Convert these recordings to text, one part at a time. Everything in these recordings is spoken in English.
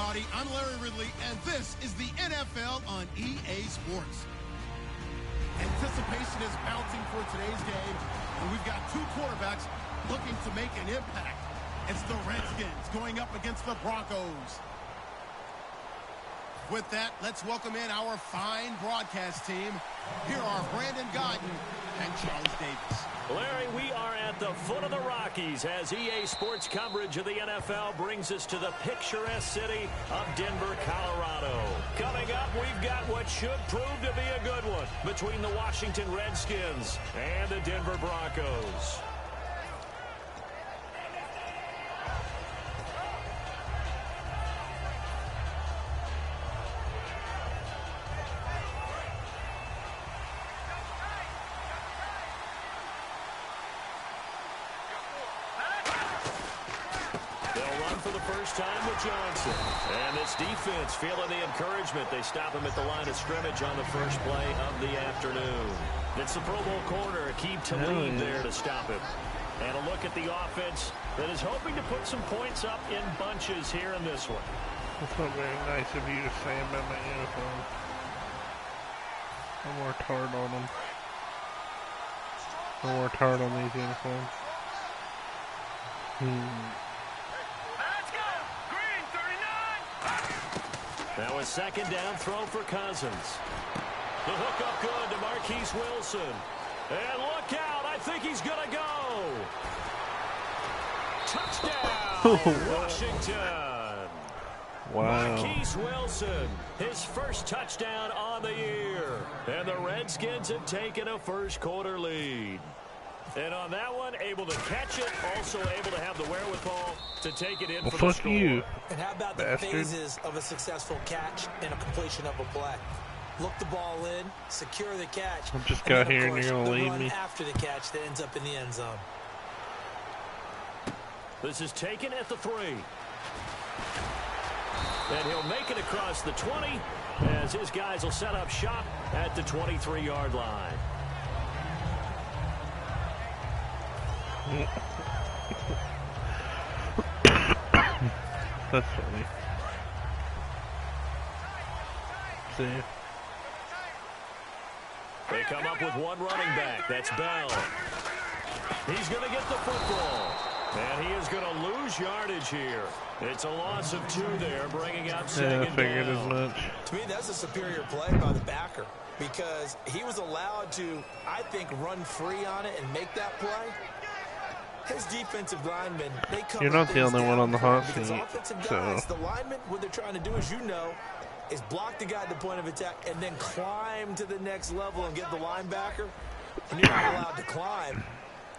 everybody. I'm Larry Ridley, and this is the NFL on EA Sports. Anticipation is mounting for today's game, and we've got two quarterbacks looking to make an impact. It's the Redskins going up against the Broncos. With that, let's welcome in our fine broadcast team. Here are Brandon Godden and Charles Davis. Larry, we are at the foot of the Rockies as EA Sports coverage of the NFL brings us to the picturesque city of Denver, Colorado. Coming up, we've got what should prove to be a good one between the Washington Redskins and the Denver Broncos. Time with Johnson. And this defense feeling the encouragement. They stop him at the line of scrimmage on the first play of the afternoon. It's the Pro Bowl corner, Akeem Talib there to stop him. And a look at the offense that is hoping to put some points up in bunches here in this one. That's not very nice of you to say about my uniform. I worked hard on them. I worked hard on these uniforms. Now a second down throw for Cousins. The hook up good to Marquise Wilson. And look out, I think he's going to go. Touchdown, Washington. Wow. Marquise Wilson, his first touchdown on the year. And the Redskins have taken a first quarter lead. And on that one, able to catch it, also able to have the wherewithal to take it in for the score. You. And how about the phases of a successful catch and a completion of a play? Look the ball in, secure the catch. I just got here and you're going to leave run me. After the catch that ends up in the end zone. This is taken at the 3. And he'll make it across the 20 as his guys will set up shop at the 23-yard line. That's funny. See? They come up with one running back. That's Bell. He's going to get the football. And he is going to lose yardage here. It's a loss of 2 there, bringing up second I figured down. as much. To me, that's a superior play by the backer because he was allowed to, I think, run free on it and make that play. His defensive linemen, they come. You're not the only one on the hot seat, offensive guys, the linemen, what they're trying to do, as you know, is block the guy at the point of attack and then climb to the next level and get the linebacker. When you're not allowed to climb,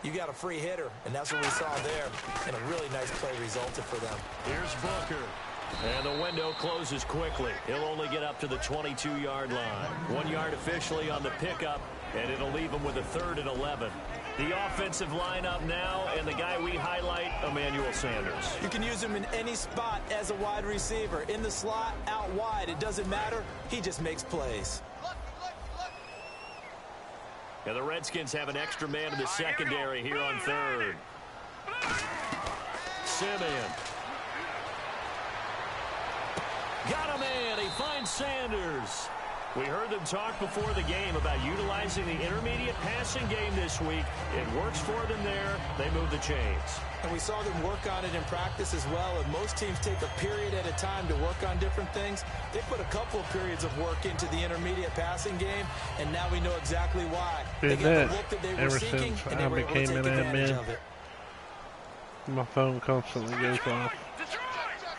you got a free hitter, and that's what we saw there. And a really nice play resulted for them. Here's Booker. And the window closes quickly. He'll only get up to the 22-yard line. 1 yard officially on the pickup, and it'll leave him with a 3rd and 11. The offensive lineup now, and the guy we highlight, Emmanuel Sanders. You can use him in any spot as a wide receiver. In the slot, out wide, it doesn't matter. He just makes plays. And the Redskins have an extra man in the secondary here on 3rd. Simeon. Got him in. He finds Sanders. We heard them talk before the game about utilizing the intermediate passing game this week. It works for them there. They move the chains. And we saw them work on it in practice as well. And most teams take a period at a time to work on different things. They put a couple of periods of work into the intermediate passing game, and now we know exactly why. They got the look that they were seeking, and they were able to take advantage of it. My phone constantly goes off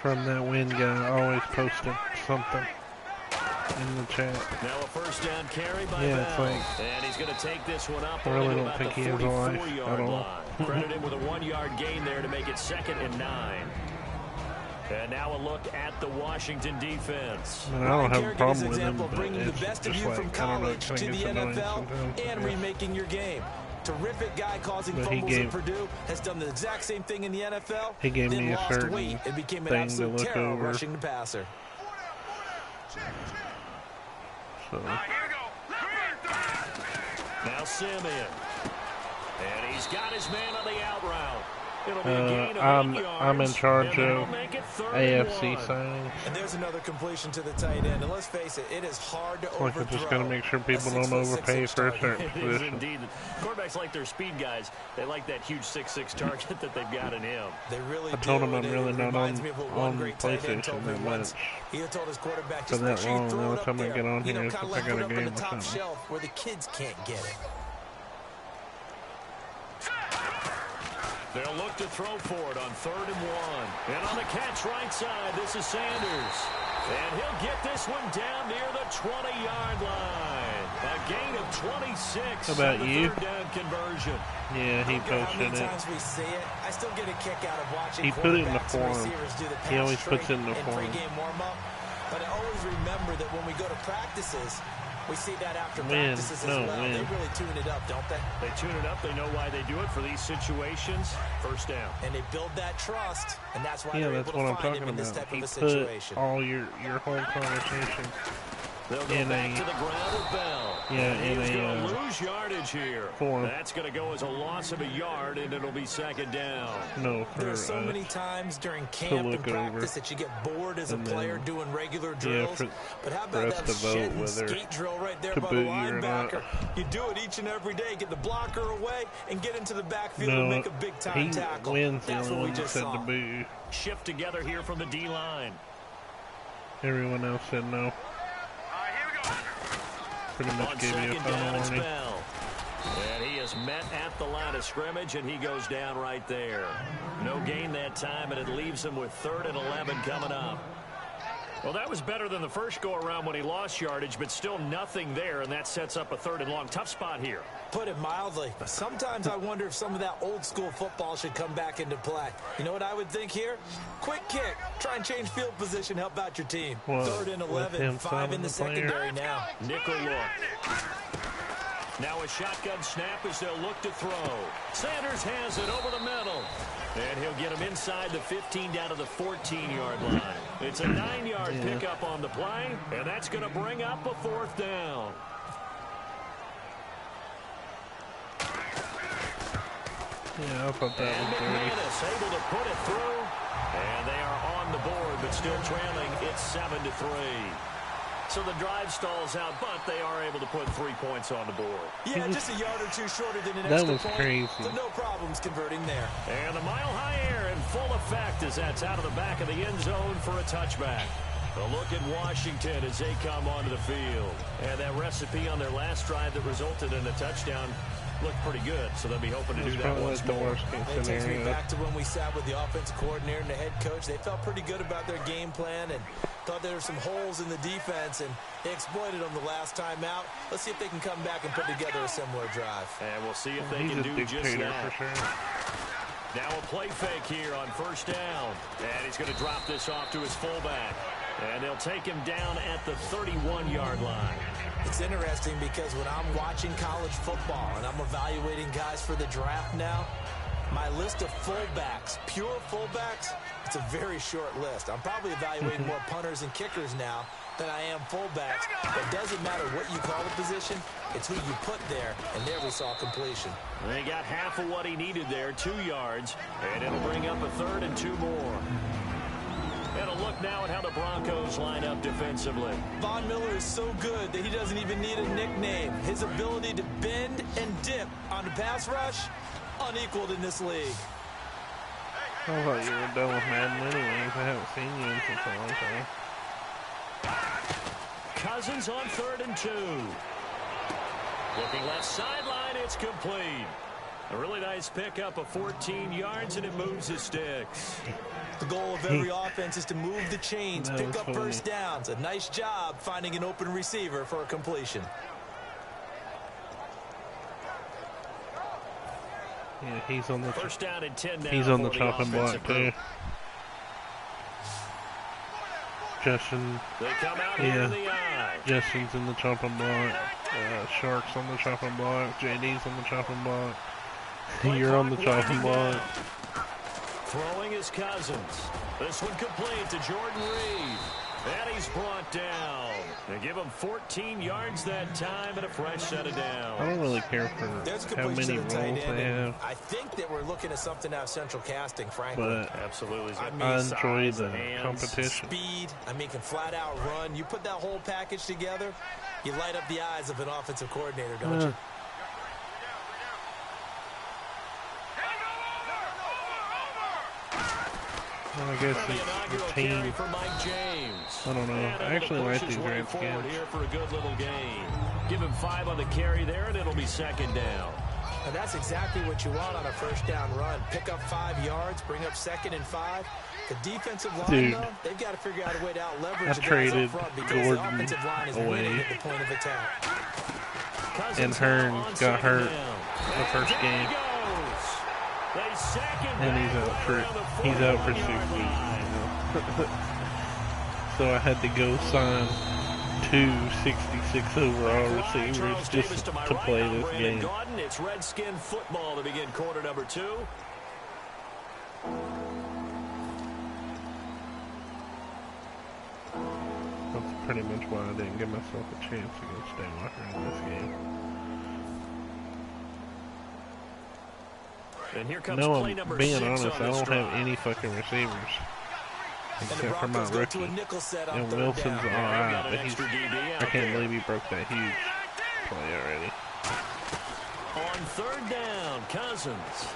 from that wind guy always posting something in the chat. Now a first down carry by Bell. Like, and he's going to take this one up. I really don't think he has a life at all. Credit him with a 1 yard gain there to make it 2nd and 9. And now a look at the Washington defense. I don't have a problem with him, but bringing the best of you from college to the NFL and remaking your game. Terrific guy causing fumbles at Purdue, has done the exact same thing in the NFL. He gave me a lost certain weight and became an thing absolute to look terror over. rushing the passer. So. Now Simeon. And he's got his man on the out route. It'll be a gain of 8 yards, I'm in charge and that'll of make it 3rd AFC and 1. signings. And there's another completion to the tight end. And let's face it, it is hard to overthrow. Like, I just got to make sure people don't overpay for a certain It is position. indeed. Quarterbacks like their speed guys. They like that huge 6'6" target that they've got in him. They really I told do. him I'm really It not reminds on me of what one great tight end PlayStation told me that once. much. He had told his quarterback, For just make that sure you long, throw the it only up time I there. get on You here know, is kind of if I like got put a it up on game the or top something. shelf where the kids can't get it. They'll look to throw for it on 3rd and 1. And on the catch right side, this is Sanders. And he'll get this one down near the 20-yard line. A gain of 26. How about on the you? 3rd down conversion. Yeah, he I don't care how posted many it. times we see it, I still get a kick out of watching He put it in the quarterbacks and form. receivers do the He always pass puts it in the in form. pregame warm-up. But I always remember that when we go to practices, we see that after Win. practices as No, well. win. They really tune it up, don't they? They tune it up. They know why they do it for these situations. 1st down. And they build that trust, and that's why Yeah, they're that's able what to I'm find him talking in this about. type He of a put situation. all your whole conversation They'll go in back a to the ground with Bell. yeah, in He's going a to lose yardage here. form. That's going to go as a loss of a yard, and it'll be 2nd down. No, There are for so many times during camp and look over. practice that you get bored as a And player then, doing regular yeah, drills. for But how us about that to vote shed and whether skate drill right there to by the boot you or not. linebacker? You do it each and every day. Get the blocker away and get into the backfield and no, make a big-time he tackle. wins the That's only what we one that just said saw. to boo. Shift together here from the D-line. Everyone else said no. Pretty On much gave you a 2nd final down, it's warning. Bell. And he is met at the line of scrimmage, and he goes down right there. No gain that time, and it leaves him with 3rd and 11 coming up. Well, that was better than the first go-around when he lost yardage, but still nothing there, and that sets up a 3rd and long. Tough spot here. Put it mildly. Sometimes I wonder if some of that old-school football should come back into play. You know what I would think here? Quick kick. Try and change field position. Help out your team. Well, 3rd and with 11. him 5 in signing the the player. secondary now. Nickel look. Now a shotgun snap as they'll look to throw. Sanders has it over the middle. And he'll get him inside the 15 down to the 14-yard line. It's a 9-yard pickup on the play, and that's going to bring up a 4th down. Yeah, I thought that And was dirty. McManus able to put it through. And they are on the board, but still trailing. It's 7-3. So the drive stalls out, but they are able to put 3 points on the board. Yeah, just a yard or two shorter than an That extra was point. crazy. So no problems converting there. And the mile-high air in full effect as that's out of the back of the end zone for a touchback. A look at Washington as they come onto the field. And that recipe on their last drive that resulted in a touchdown looked pretty good, so they'll be hoping to do It's that probably once like the more. worst case It takes me scenario. back to when we sat with the offensive coordinator and the head coach. They felt pretty good about their game plan and thought there were some holes in the defense, and they exploited them the last time out. Let's see if they can come back and put together a similar drive. And we'll see if they He's can a do just dictator that. for sure. Now a play fake here on 1st down. And he's going to drop this off to his fullback. And they'll take him down at the 31-yard line. It's interesting because when I'm watching college football and I'm evaluating guys for the draft now, my list of fullbacks, pure fullbacks, it's a very short list. I'm probably evaluating more punters and kickers now than I am fullbacks. It doesn't matter what you call the position, it's who you put there, and there we saw completion. They got half of what he needed there, 2 yards, and it'll bring up a 3rd and 2 more. And a look now at how the Broncos line up defensively. Von Miller is so good that he doesn't even need a nickname. His ability to bend and dip on the pass rush, unequaled in this league. I thought you were done with Madden anyways. I haven't seen you in such a long time. Cousins on 3rd and 2. Looking left sideline, it's complete. A really nice pickup of 14 yards, and it moves the sticks. The goal of every offense is to move the chains, That pick was up funny. first downs. A nice job finding an open receiver for a completion. Yeah, he's on the 1st down and 10 now. he's on the for chopping block offensive too. group. Justin, They come out here in the eye. Justin's in the chopping block. Shark's on the chopping block. JD's on the chopping block. You're on the chopping block. Throwing his Cousins. This one complete to Jordan Reed. And he's brought down. They give him 14 yards that time and a fresh set of downs. I don't really care for how many rolls they have. I think that we're looking at something out of central casting, frankly. But absolutely. I enjoy the competition. Speed. I mean, can flat out run. You put that whole package together, you light up the eyes of an offensive coordinator, don't you? Well, I guess it's the team. For Mike James. I don't know. I actually like these Redskins. Here for a good little gain. Give him 5 on the carry there, and it'll be second down. And that's exactly what you want on a first down run. Pick up 5 yards, bring up 2nd and 5. The defensive line, though, they've got to figure out a way to out-leverage the guys up front because the offensive line is winning at the point of attack. And Hearn got hurt the first game. And he's out for 6 weeks. So I had to go sign 2 66 overall receivers just to play this game. It's Redskin football to begin quarter number 2. That's pretty much why I didn't give myself a chance against Steinwalker in this game. And here comes No, play number being 6 honest, I don't drive. have any fucking receivers. Except for my rookie. And Wilson's alright, but I can't believe he broke that huge play already. On 3rd down, Cousins.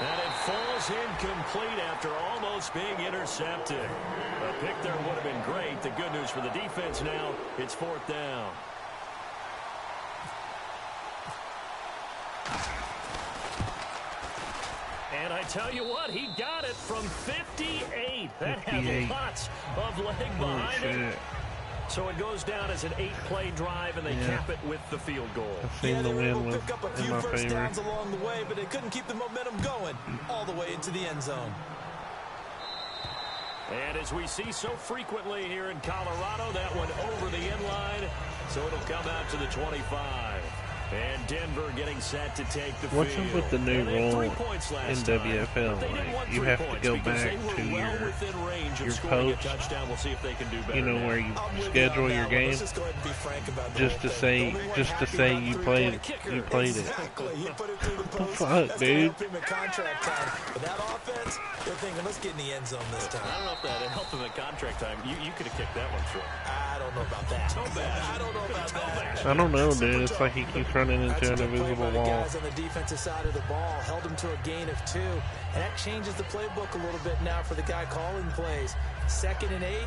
And it falls incomplete after almost being intercepted. A pick there would have been great. The good news for the defense now, it's 4th down. And I tell you what, he got it from 58. That had lots of leg behind it. So it goes down as an 8-play drive, and they cap it with the field goal. They were able to pick up a few first downs along the way, but they couldn't keep the momentum going all the way into the end zone. And as we see so frequently here in Colorado, that one over the end line, so it'll come out to the 25. And Denver getting set to take the field. What's up with the new rule in WFL? Like, you have to go back to your post, you know, where you schedule your game, just to say you played it. Fuck, dude. That offense, they're thinking, let's get in the end zone this time. I don't know if that helped him at contract time. You could have kicked that one through. I don't know about that. I don't know about that. I don't know, dude. It's like he keeps running into an invisible wall. Guys on the defensive side of the ball held him to a gain of 2, and that changes the playbook a little bit now for the guy calling plays. 2nd and 8.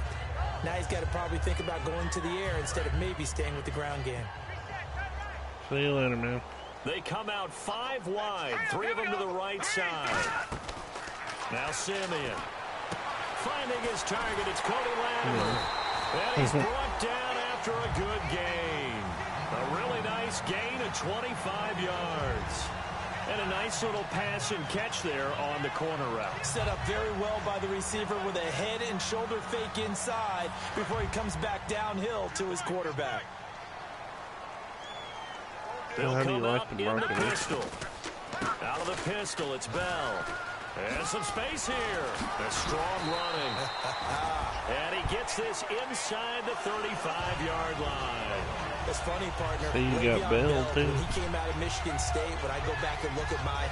Now he's got to probably think about going to the air instead of maybe staying with the ground game. See you later, man. They come out 5 wide, 3 of them to the right side. Now Simeon finding his target. It's Cody Latimer. And he's brought down after a good gain. A really nice gain of 25 yards. And a nice little pass and catch there on the corner route. Set up very well by the receiver with a head and shoulder fake inside before he comes back downhill to his quarterback. They'll come out in the pistol. Out of the pistol, it's Bell. And some space here. A strong running. And he gets this inside the 35-yard line. It's funny, partner. So you got Bell, too. When he came out of Michigan State, when I go back and look at my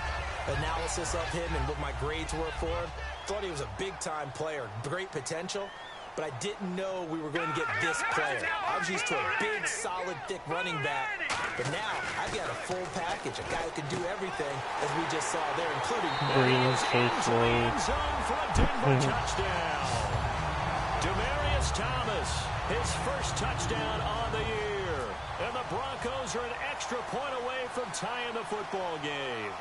analysis of him and what my grades were for him, thought he was a big-time player, great potential, but I didn't know we were going to get this player. I was used to a big, solid, thick running back, but now I've got a full package, a guy who can do everything, as we just saw there, including Green, so slow. For a Denver touchdown. Demaryius Thomas, his first touchdown on the year. And the Broncos are an extra point away from tying the football game.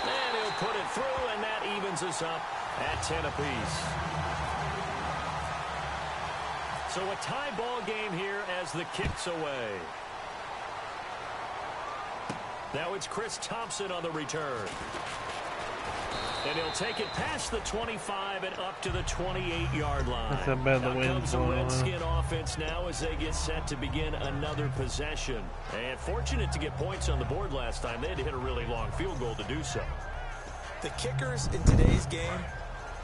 And he'll put it through, and that evens us up at 10 apiece. So a tie ball game here as the kick's away. Now it's Chris Thompson on the return. And he'll take it past the 25 and up to the 28-yard line. That's how bad the Now wind's comes the blowing. Redskin offense now as they get set to begin another possession. And fortunate to get points on the board last time. They had to hit a really long field goal to do so. The kickers in today's game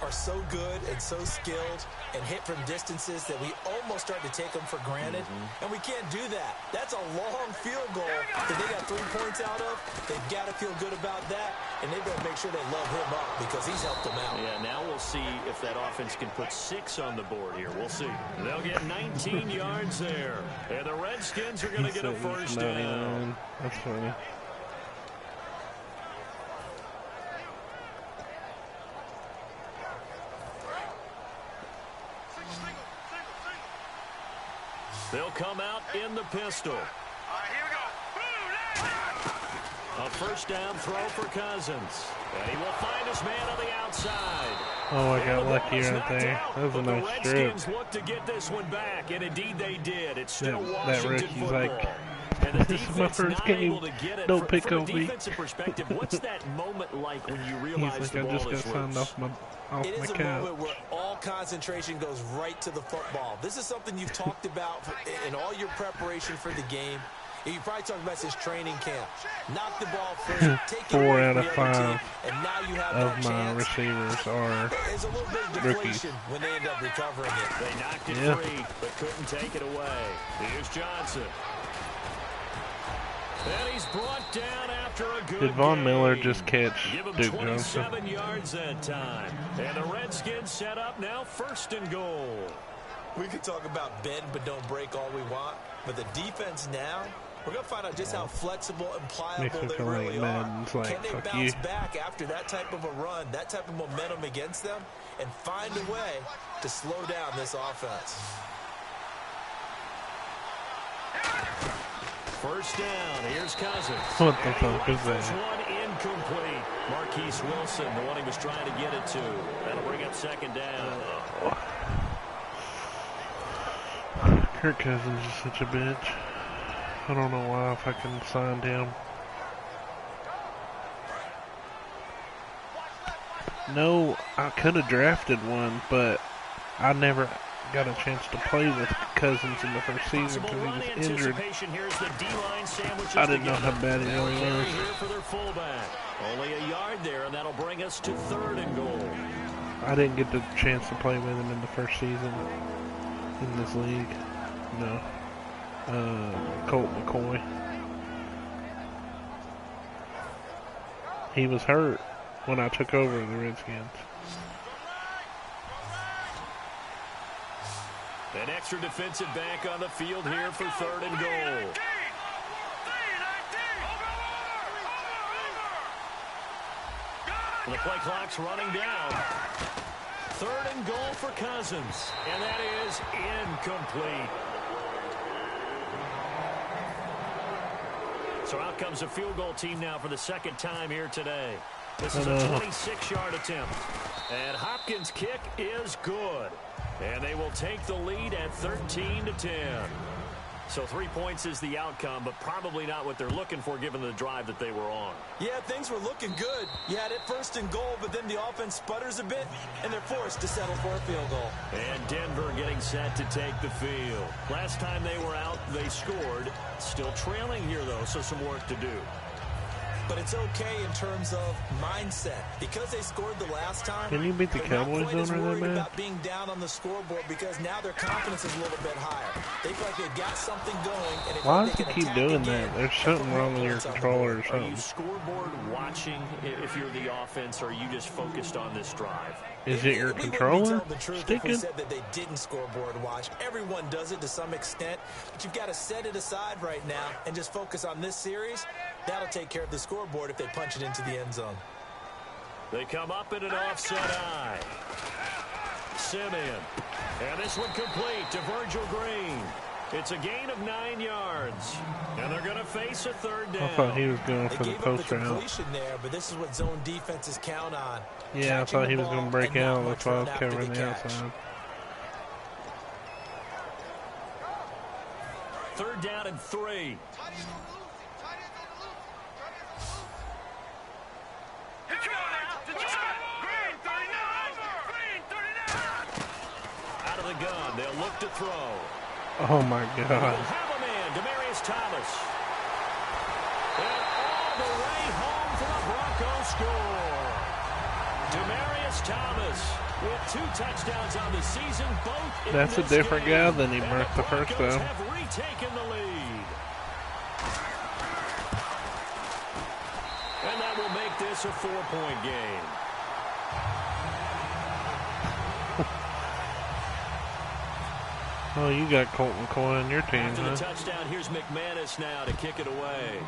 are so good and so skilled and hit from distances that we almost start to take them for granted, and we can't do that. That's a long field goal that they got 3 points out of. They've got to feel good about that, and they've got to make sure they love him up because he's helped them out. Yeah, now we'll see if that offense can put 6 on the board here. We'll see. They'll get 19 yards there, and the Redskins are going to get a first down. That's funny. They'll come out in the pistol. A first down throw for Cousins. And he will find his man on the outside. Oh, I got lucky right there. That was a nice strip. The Redskins look to get this one back, and indeed they did. It's still that Washington rookie's football. like, And the this is my first game. Don't pick from on a me. defensive perspective, what's that moment like when you realize He's the like, I ball just got is signed loose? off my It is a couch. moment where all concentration goes right to the football. This is something you've talked about in all your preparation for the game. You probably talked about this training camp. Knock the ball free, take 4 out of 5 team, and now you have of that my chance. receivers are There's a little bit of rookies. deflation when they end up recovering it. They knocked it free, but couldn't take it away. Here's Johnson. And he's brought down after a good Did Von game. Miller just catch Give him Duke 27 Johnson? yards that time. And the Redskins set up now 1st and goal. We could talk about bend but don't break all we want, but the defense now, we're going to find out just how flexible and Makes pliable me they feel like really Madden's are. like, Can they fuck bounce you. back after that type of a run, that type of momentum against them, and find a way to slow down this offense? First down, here's Cousins. What the fuck is First that? one incomplete. Marquise Wilson, the one he was trying to get it to. That'll bring up 2nd down. Kirk Cousins is such a bitch. I don't know why if I can sign him. No, I could have drafted one, but I never got a chance to play with Cousins in the first season because he was injured. I didn't know how bad he really was. Here for their fullback. Only a yard there, and that'll bring us to 3rd and goal. I didn't get the chance to play with him in the first season in this league. No. Colt McCoy. He was hurt when I took over the Redskins. An extra defensive back on the field here for 3rd and goal. The play clock's running down. 3rd and goal for Cousins. And that is incomplete. So out comes a field goal team now for the 2nd time here today. This is a 26-yard attempt. And Hopkins' kick is good. And they will take the lead at 13-10. So 3 points is the outcome, but probably not what they're looking for given the drive that they were on. Yeah, things were looking good. You had it 1st and goal, but then the offense sputters a bit, and they're forced to settle for a field goal. And Denver getting set to take the field. Last time they were out, they scored. Still trailing here, though, so some work to do. But it's okay in terms of mindset. Because they scored the last time, Can you beat the Cowboys they're not quite as owner that worried bad? about being down on the scoreboard because now their confidence is a little bit higher. They feel like they've got something going. And they Why think does they it can keep attack doing again that? There's and something put wrong more with your points on the controller board. or Are something. you scoreboard watching if you're the offense, or are you just focused on this drive? Is it your We wouldn't be controller telling the truth if we sticking? said that they didn't scoreboard watch. Everyone does it to some extent, but you've got to set it aside right now and just focus on this series. That'll take care of the scoreboard if they punch it into the end zone. They come up in an offset eye. Simeon. And this one complete to Virgil Green. It's a gain of 9 yards. And they're going to face a 3rd down. I thought he was going They for the gave up post the route. completion there, but this is what zone defenses count on. Yeah, I Catching thought the he was ball going to break and not out. much That's why I run was after covering the catch. outside. 3rd down and 3. Out of the gun, they'll look to throw. Oh my We'll God. have a man, Demaryius Thomas. And all the way home for the Broncos score. Demarius Thomas with 2 touchdowns on the season, both. That's a different guy than he marked the first time. Have retaken the lead. And that will make this a 4-point game. Oh, you got Colt McCoy on your team, After huh? the touchdown, here's McManus now to kick it away.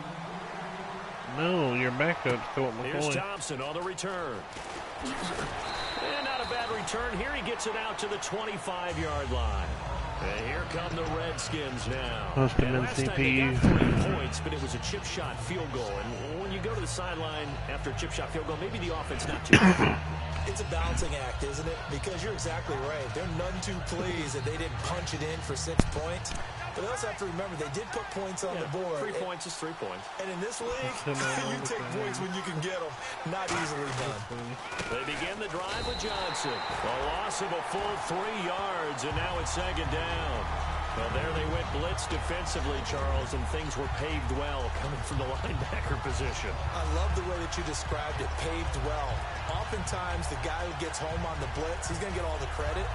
No, your backup's Colt McCoy. Here's Thompson on the return. And not a bad return. Here he gets it out to the 25-yard line. And here come the Redskins now. Must have been last time they CPU. got 3 points, but it was a chip shot field goal. And when you go to the sideline after a chip shot field goal, maybe the offense not too good. It's a balancing act, isn't it? Because you're exactly right. They're none too pleased that they didn't punch it in for 6 points. But they also have to remember they did put points on the board. 3 points is 3 points. And in this league, you take points when you can get them. Not easily done. They begin the drive with Johnson. A loss of a full 3 yards, and now it's 2nd down. Well, there they went blitz defensively, Charles, and things were paved well coming from the linebacker position. I love the way that you described it, paved well. Oftentimes, the guy who gets home on the blitz, he's going to get all the credit.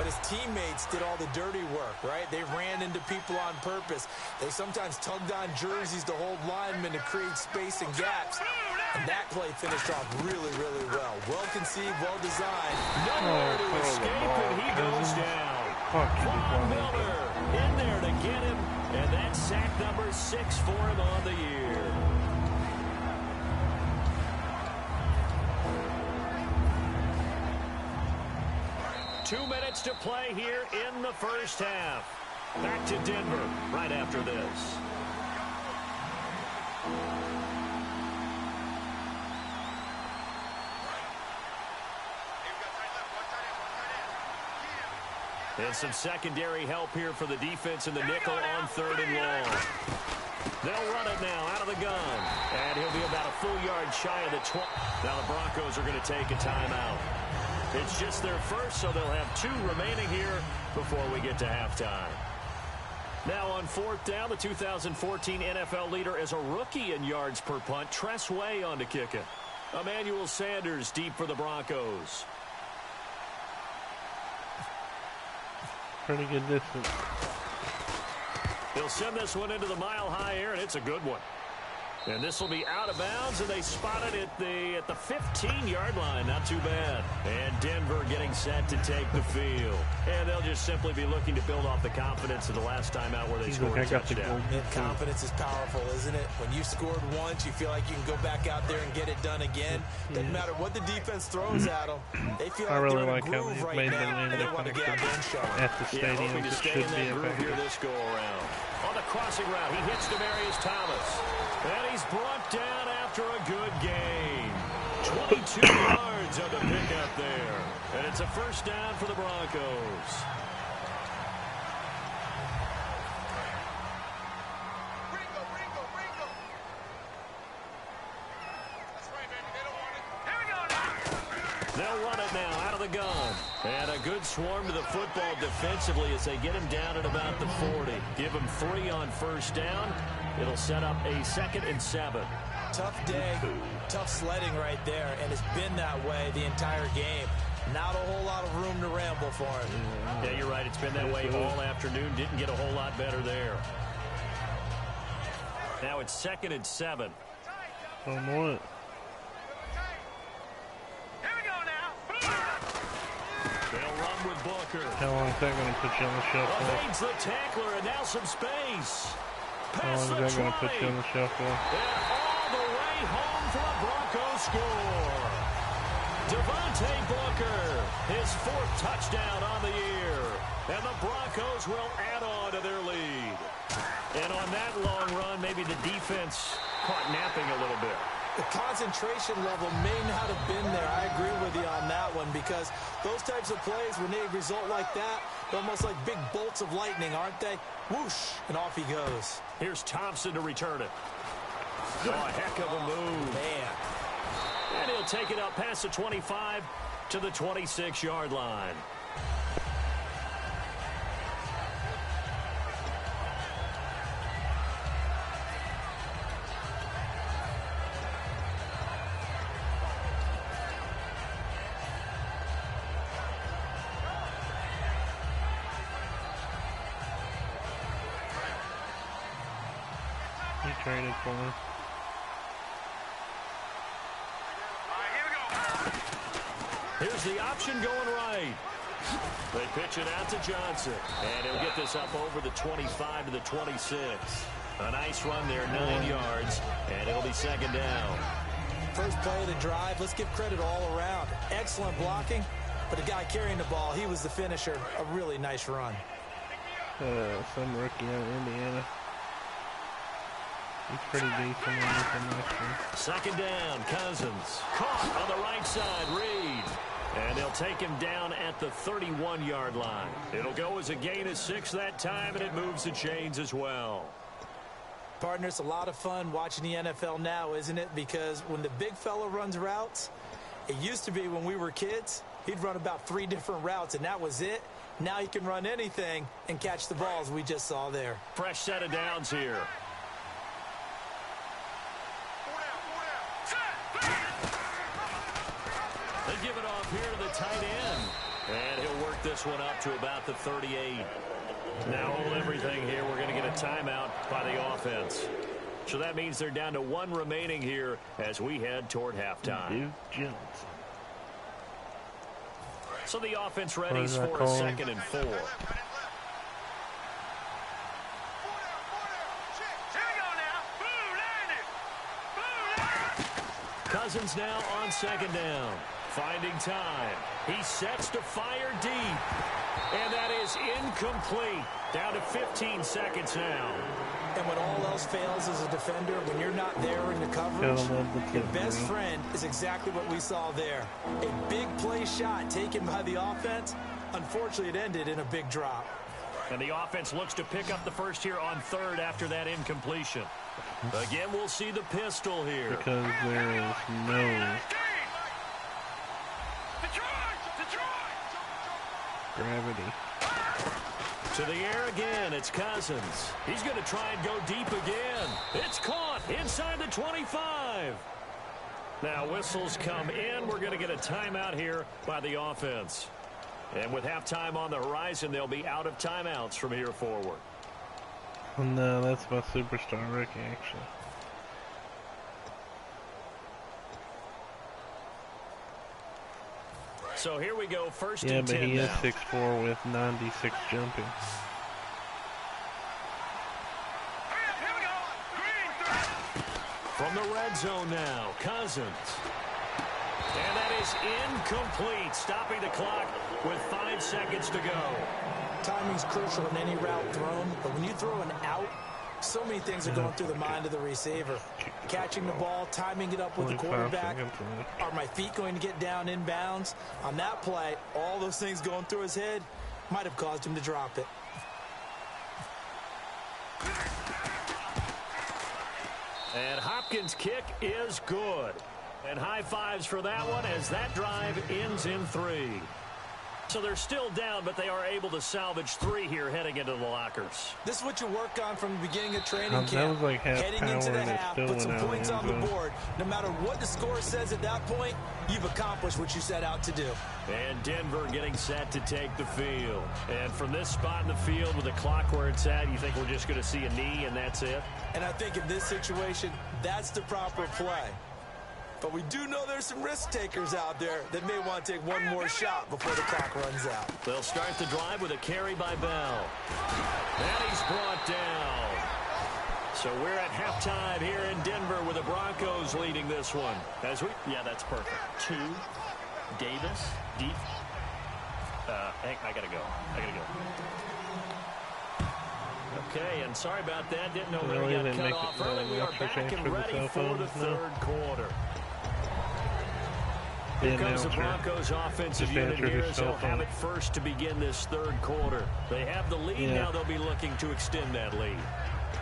But his teammates did all the dirty work, right? They ran into people on purpose. They sometimes tugged on jerseys to hold linemen to create space and gaps. And that play finished off really, really well. Well conceived, well designed. Nowhere to escape, and he goes down. Von Miller in there to get him, and that's sack number 6 for him on the year. Two minutes to play here in the first half. Back to Denver right after this. And some secondary help here for the defense in the nickel on 3rd and long. They'll run it now out of the gun. And he'll be about a full yard shy of the 20. Now the Broncos are going to take a timeout. It's just their first, so they'll have 2 remaining here before we get to halftime. Now on 4th down, the 2014 NFL leader as a rookie in yards per punt, Tress Way on to kick it. Emmanuel Sanders deep for the Broncos. Pretty good distance. He'll send this one into the mile-high air, and it's a good one. And this will be out of bounds, and they spot it at the 15-yard line. Not too bad. And Denver getting set to take the field. And they'll just simply be looking to build off the confidence of the last time out where they scored a touchdown. And confidence is powerful, isn't it? When you scored once, you feel like you can go back out there and get it done again. Doesn't matter what the defense throws at them. They feel like really they're in a like how groove they've right made now, them and they want to get out there and show it. at the stadium. Hoping to It stay should in be that a groove here package. this go-around. On the crossing route, he hits Demarius Thomas. And he's brought down after a good gain. 22 yards on the pickup there. And it's a first down for the Broncos. They'll run it now out of the gun. And a good swarm to the football defensively as they get him down at about the 40. Give him 3 on first down. It'll set up a 2nd and 7. Tough day, tough sledding right there, and it's been that way the entire game. Not a whole lot of room to ramble for him. Yeah, you're right. It's been that way all afternoon. Didn't get a whole lot better there. Now it's 2nd and 7. On what? They'll run with Booker. How long is that going to put you on the shelf for? Evades the tackler, and now some space. How long is that going to put you on the shelf for? And all the way home for a Broncos score. Devontae Booker, his 4th touchdown on the year. And the Broncos will add on to their lead. And on that long run, maybe the defense caught napping a little bit. The concentration level may not have been there. I agree with you on that one because those types of plays, when they result like that, they're almost like big bolts of lightning, aren't they? Whoosh, and off he goes. Here's Thompson to return it. Oh, a heck of a move. Man. And he'll take it up past the 25 to the 26-yard line. traded for him. Here's the option going right. They pitch it out to Johnson. And he'll get this up over the 25 to the 26. A nice run there, 9 yards. And it'll be second down. First play of the drive, let's give credit all around. Excellent blocking, but the guy carrying the ball, he was the finisher. A really nice run. Some rookie out of Indiana. He's pretty decent. Second down, Cousins. Caught on the right side, Reed. And they'll take him down at the 31-yard line. It'll go as a gain of 6 that time, and it moves the chains as well. Partner, it's a lot of fun watching the NFL now, isn't it? Because when the big fella runs routes, it used to be when we were kids, he'd run about 3 different routes, and that was it. Now he can run anything and catch the balls we just saw there. Fresh set of downs here. They give it off here to the tight end. And he'll work this one up to about the 38. Now hold everything here. We're going to get a timeout by the offense. So that means they're down to 1 remaining here as we head toward halftime. So the offense readies for a 2nd and 4. Cousins now on 2nd down. Finding time. He sets to fire deep. And that is incomplete. Down to 15 seconds now. And when all else fails as a defender, when you're not there in the coverage, your best friend is exactly what we saw there. A big play shot taken by the offense. Unfortunately, it ended in a big drop. And the offense looks to pick up the first here on 3rd after that incompletion. Again, we'll see the pistol here. Because there is no gravity. To the air again, it's Cousins. He's going to try and go deep again. It's caught inside the 25. Now whistles come in. We're going to get a timeout here by the offense. And with halftime on the horizon, they'll be out of timeouts from here forward. No, that's my superstar rookie, actually. So here we go, first yeah, and 10 but he is now. 6'4" with 96 jumping. From the red zone now, Cousins. And that is incomplete, stopping the clock with 5 seconds to go. Timing's crucial in any route thrown, but when you throw an out, so many things are going through the mind of the receiver. Catching the ball, timing it up with the quarterback. Are my feet going to get down inbounds? On that play, all those things going through his head might have caused him to drop it. And Hopkins' kick is good. And high fives for that one as that drive ends in 3. So they're still down, but they are able to salvage 3 here heading into the lockers. This is what you work on from the beginning of training camp. Was like heading into the half, put some points on the board. No matter what the score says at that point, you've accomplished what you set out to do. And Denver getting set to take the field. And from this spot in the field with the clock where it's at, you think we're just going to see a knee and that's it? And I think in this situation, that's the proper play. But we do know there's some risk takers out there that may want to take one more shot before the clock runs out. They'll start the drive with a carry by Bell. And he's brought down. So we're at halftime here in Denver with the Broncos leading this one. Yeah, that's perfect. 2, Davis, deep. I gotta go. Okay, and sorry about that. Didn't know that we got cut off early. We are back and ready for the 3rd quarter. Here comes the Broncos offensive unit here as they'll have it first to begin this 3rd quarter. They have the lead now. They'll be looking to extend that lead.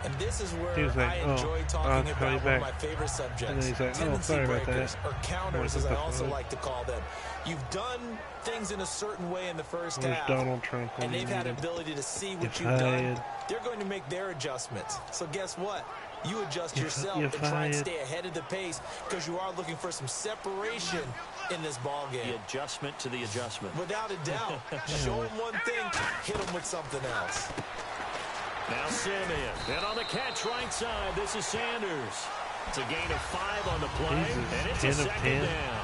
And this is where I enjoy talking about one of my favorite subjects. Tendency breakers, or counters as I also like to call them. You've done things in a certain way in the first half, and they've had ability to see what you've done. They're going to make their adjustments. So guess what? You adjust yourself and try and stay ahead of the pace because you are looking for some separation in this ball game. The adjustment to the adjustment. Without a doubt. Show them one thing, hit them with something else. Now Simeon. And on the catch right side, this is Sanders. It's a gain of 5 on the play, and it's a second down.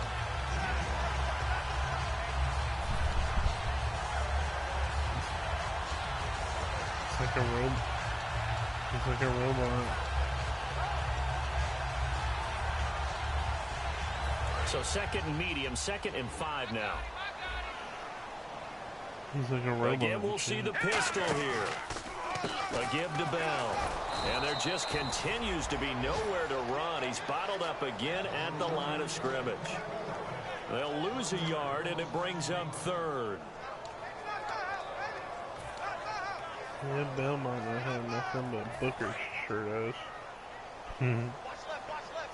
It's like a robot. It's like a robot. So second and medium, 2nd and 5 now. He's like a robot. Again, we'll see the pistol here. A give to Bell. And there just continues to be nowhere to run. He's bottled up again at the line of scrimmage. They'll lose a yard, and it brings up 3rd. Yeah, Bell might not have nothing but Booker's sure does.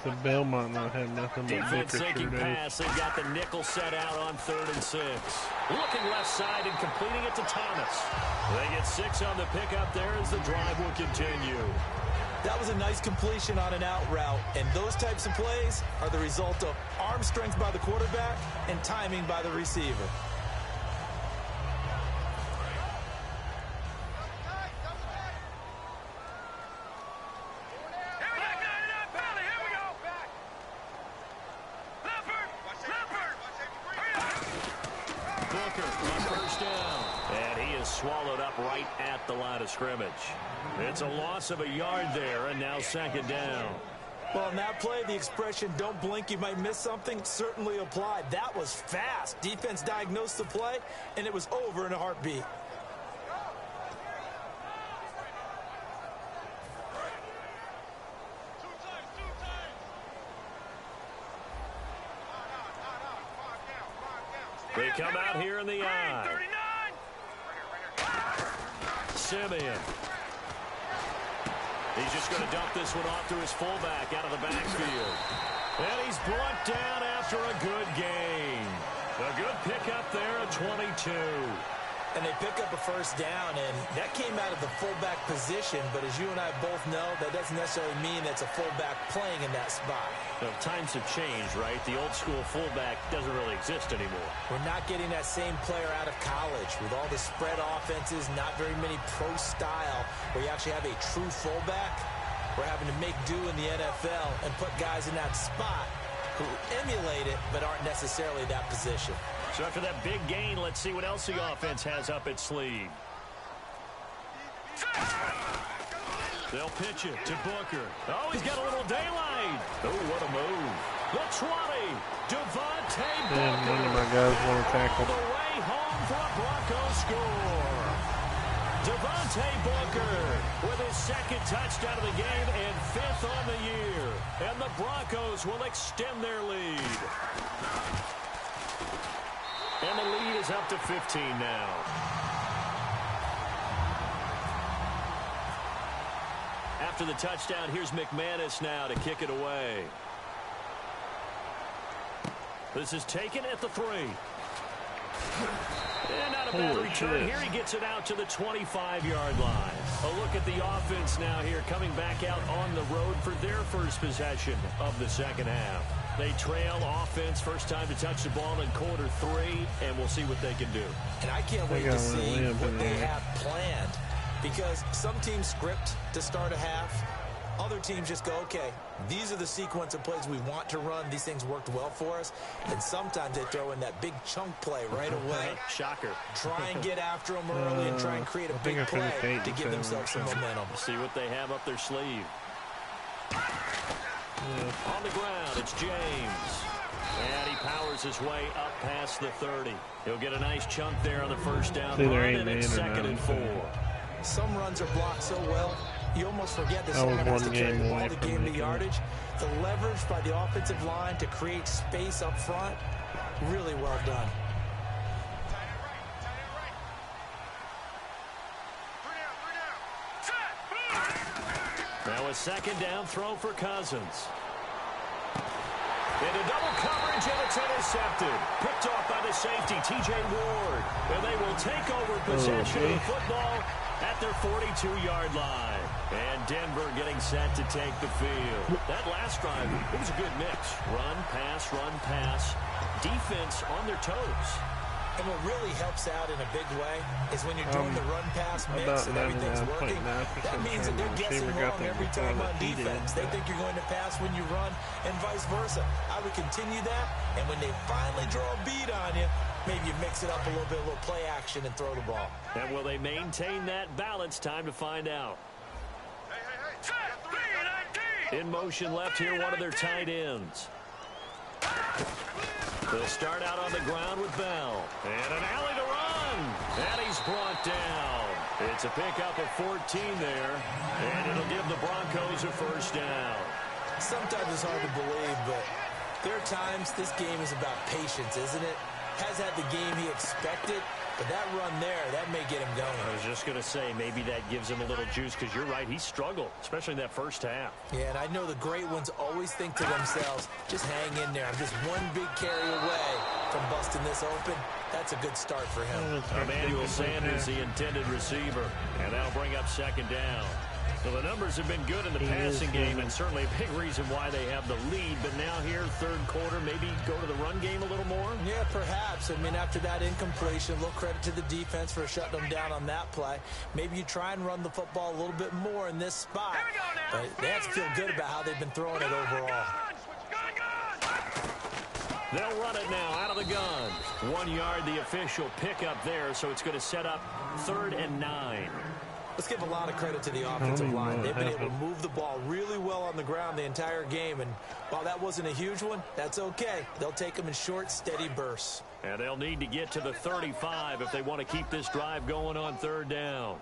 The Bell might not have nothing but Defense Booker sinking sure pass. They've got the nickel set out on 3rd and 6. Looking left side and completing it to Thomas. They get 6 on the pickup there as the drive will continue. That was a nice completion on an out route, and those types of plays are the result of arm strength by the quarterback and timing by the receiver. Swallowed up right at the line of scrimmage. It's a loss of a yard there, and now 2nd down. Well, in that play, the expression, don't blink, you might miss something, certainly applied. That was fast. Defense diagnosed the play, and it was over in a heartbeat. They come out here in the eye. Simeon. He's just going to dump this one off to his fullback out of the backfield. And he's brought down after a good gain. A good pickup there at 22. And they pick up a 1st down, and that came out of the fullback position. But as you and I both know, that doesn't necessarily mean that's a fullback playing in that spot. No, times have changed, right? The old school fullback doesn't really exist anymore. We're not getting that same player out of college with all the spread offenses, not very many pro style where you actually have a true fullback. We're having to make do in the NFL and put guys in that spot who emulate it but aren't necessarily that position. So after that big gain, let's see what else the offense has up its sleeve. They'll pitch it to Booker. Oh, he's got a little daylight. Oh, what a move. The 20. Devontae Booker. None of my guys want to tackle. The way home for a Broncos score. Devontae Booker with his 2nd touchdown of the game and 5th on the year. And the Broncos will extend their lead. And the lead is up to 15 now. After the touchdown, here's McManus now to kick it away. This is taken at the 3. And not a bad return. Here he gets it out to the 25-yard line. A look at the offense now here coming back out on the road for their first possession of the 2nd half. They trail offense, first time to touch the ball in quarter 3, and we'll see what they can do. And I can't wait to see what they have planned, because some teams script to start a half. Other teams just go, okay, these are the sequence of plays we want to run. These things worked well for us. And sometimes they throw in that big chunk play right away. Shocker. Try and get after them early and try and create a big play to give themselves some momentum. See what they have up their sleeve. On the ground, it's James. And he powers his way up past the 30. He'll get a nice chunk there on the 1st down run, and it's 2nd and 4. Some runs are blocked so well, you almost forget that someone has to carry the ball to gain the yardage. The leverage by the offensive line to create space up front, really well done. Now a 2nd down throw for Cousins. Into double coverage, and it's intercepted. Picked off by the safety, T.J. Ward. And they will take over possession of the football at their 42-yard line. And Denver getting set to take the field. That last drive, it was a good mix. Run, pass, defense on their toes. And what really helps out in a big way is when you're doing the run-pass mix and everything's working, that means that they're guessing wrong every time on defense. They think you're going to pass when you run and vice versa. I would continue that, and when they finally draw a beat on you, maybe you mix it up a little bit, a little play action, and throw the ball. And will they maintain that balance? Time to find out. In motion left here, one of their tight ends. They'll start out on the ground with Bell. And an alley to run. And he's brought down. It's a pickup of 14 there. And it'll give the Broncos a first down. Sometimes it's hard to believe, but there are times this game is about patience, isn't it? Has had the game he expected, but that run there, that may get him going. I was just going to say, maybe that gives him a little juice, because you're right, he struggled, especially in that first half. Yeah, and I know the great ones always think to themselves, just hang in there. I'm just one big carry away from busting this open. That's a good start for him. Emmanuel Sanders, the intended receiver, and that'll bring up second down. So the numbers have been good in the passing game, and certainly a big reason why they have the lead. But now here, third quarter, maybe go to the run game a little more? Yeah, perhaps. I mean, after that incompletion, a little credit to the defense for shutting them down on that play. Maybe you try and run the football a little bit more in this spot. But they have to feel good about how they've been throwing it overall. They'll run it now out of the gun. 1 yard, the official pickup there, so it's going to set up 3rd and 9. Let's give a lot of credit to the offensive line. They've been able to move the ball really well on the ground the entire game. And while that wasn't a huge one, that's okay. They'll take them in short, steady bursts. And they'll need to get to the 35 if they want to keep this drive going on 3rd down.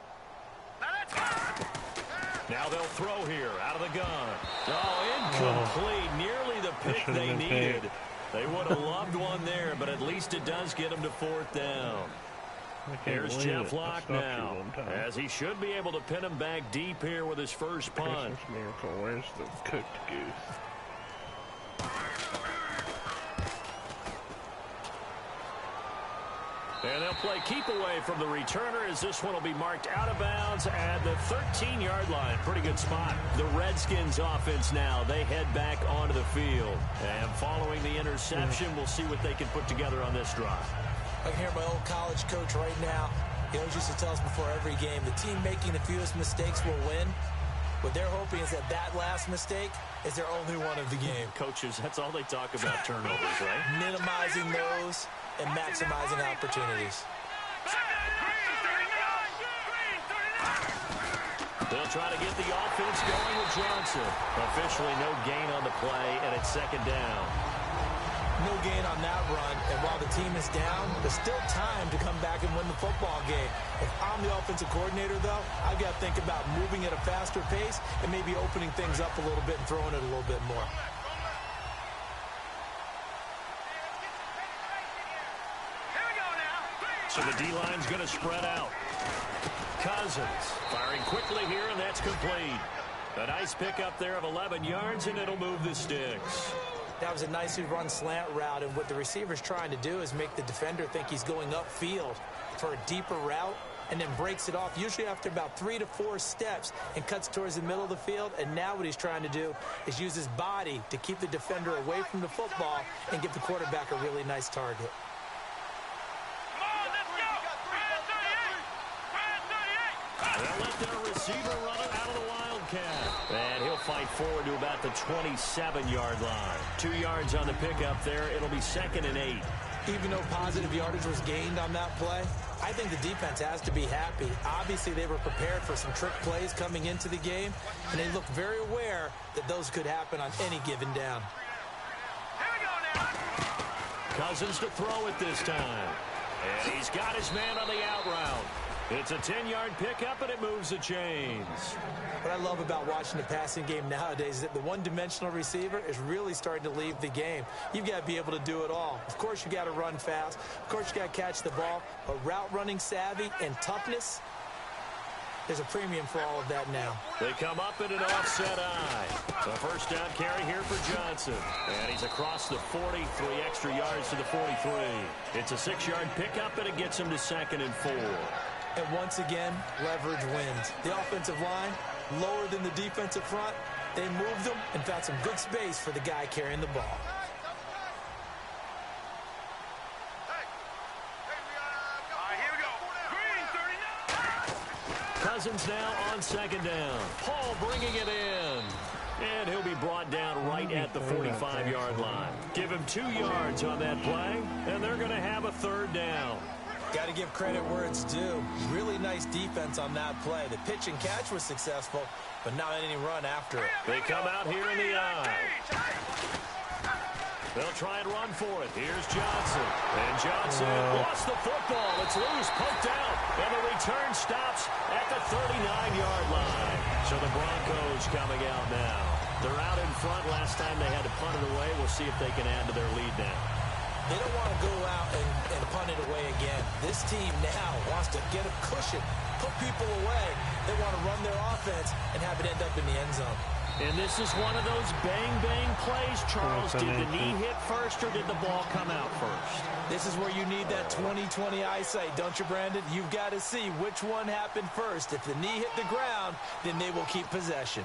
Now they'll throw here out of the gun. Oh, incomplete. Nearly the pick they needed. They would have loved one there, but at least it does get them to 4th down. Here's Jeff Locke now, as he should be able to pin him back deep here with his first punt. Miracle, where's the cooked goose? And they'll play keep away from the returner, as this one will be marked out of bounds at the 13-yard line. Pretty good spot. The Redskins offense now, they head back onto the field. And following the interception, we'll see what they can put together on this drive. I can hear my old college coach right now. He always used to tell us before every game, the team making the fewest mistakes will win. What they're hoping is that that last mistake is their only one of the game. Coaches, that's all they talk about, turnovers, right? Minimizing those and maximizing opportunities. They'll try to get the offense going with Johnson. Officially no gain on the play, and it's 2nd down. No gain on that run, and while the team is down, there's still time to come back and win the football game. If I'm the offensive coordinator, though, I've got to think about moving at a faster pace and maybe opening things up a little bit and throwing it a little bit more. So the D-line's going to spread out. Cousins firing quickly here, and that's complete. A nice pickup there of 11 yards, and it'll move the sticks. That was a nicely run slant route, and what the receiver's trying to do is make the defender think he's going upfield for a deeper route, and then breaks it off, usually after about 3 to 4 steps, and cuts towards the middle of the field. And now what he's trying to do is use his body to keep the defender away from the football and give the quarterback a really nice target. They'll let their receiver run it out of the Wildcat. And he'll fight forward to about the 27-yard line. 2 yards on the pickup there. It'll be 2nd and 8. Even though positive yardage was gained on that play, I think the defense has to be happy. Obviously, they were prepared for some trick plays coming into the game, and they looked very aware that those could happen on any given down. Cousins to throw it this time. And he's got his man on the out route. It's a 10-yard pickup, and it moves the chains. What I love about watching the passing game nowadays is that the one-dimensional receiver is really starting to leave the game. You've got to be able to do it all. Of course, you got to run fast. Of course, you got to catch the ball. But route running savvy and toughness, there's a premium for all of that now. They come up in an offset eye. A first down carry here for Johnson. And he's across the 40, 3 extra yards to the 43. It's a 6-yard pickup, and it gets him to 2nd and 4. And once again, leverage wins. The offensive line, lower than the defensive front. They moved them and found some good space for the guy carrying the ball. Cousins now on second down. Paul bringing it in. And he'll be brought down right at the 45-yard line. Give him 2 yards on that play, and they're going to have a third down. Got to give credit where it's due. Really nice defense on that play. The pitch and catch was successful, but not any run after it. They come out here in the eye. They'll try and run for it. Here's Johnson. And Johnson lost the football. It's loose, poked out. And the return stops at the 39-yard line. So the Broncos coming out now. They're out in front. Last time they had to punt it away. We'll see if they can add to their lead now. They don't want to go out and punt it away again. This team now wants to get a cushion, put people away. They want to run their offense and have it end up in the end zone. And this is one of those bang-bang plays, Charles. Did the knee hit first or did the ball come out first? This is where you need that 20/20 eyesight, don't you, Brandon? You've got to see which one happened first. If the knee hit the ground, then they will keep possession.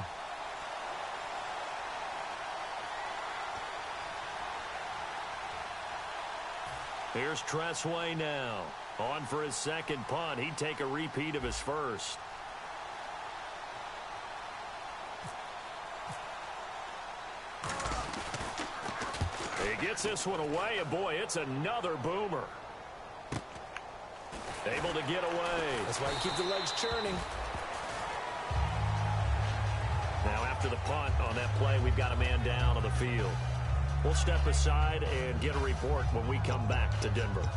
Here's Tressway now. On for his second punt. He'd take a repeat of his first. He gets this one away, and boy, it's another boomer. Able to get away. That's why you keep the legs churning. Now after the punt on that play, we've got a man down on the field. We'll step aside and get a report when we come back to Denver.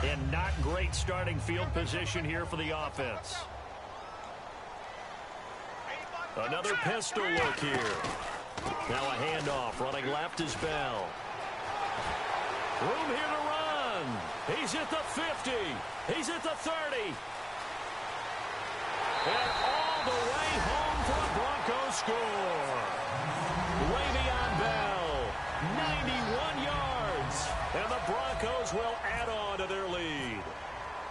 And not great starting field position here for the offense. Another pistol look here. Now a handoff. Running left is Bell. Room here to run. He's at the 50. He's at the 30. And all the way home for a Broncos score. Le'Veon Bell, 91 yards. And the Broncos will add on to their lead.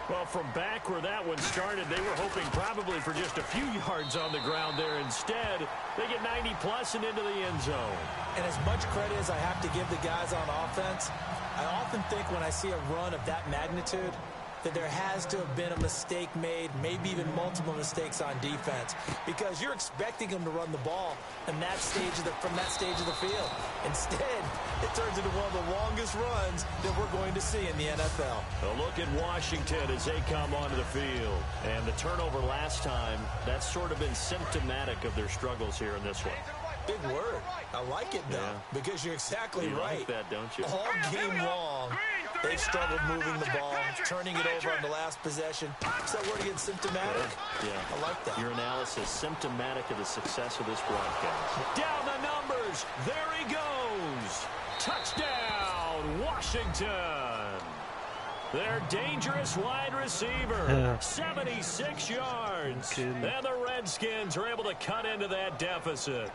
Well, from back where that one started, they were hoping probably for just a few yards on the ground there. Instead, they get 90-plus and into the end zone. And as much credit as I have to give the guys on offense, I often think when I see a run of that magnitude that there has to have been a mistake made, maybe even multiple mistakes on defense, because you're expecting them to run the ball in that stage from that stage of the field. Instead, it turns into one of the longest runs that we're going to see in the NFL. A look at Washington as they come onto the field. And the turnover last time, that's sort of been symptomatic of their struggles here in this one. Big word. I like it, though, because you're exactly right. You like that, don't you? All game long, they've struggled moving the ball, turning it over on the last possession. Is that word again, symptomatic? Yeah. I like that. Your analysis, symptomatic of the success of this broadcast. Down the numbers. There he goes. Touchdown, Washington. Their dangerous wide receiver, 76 yards. And the Redskins are able to cut into that deficit.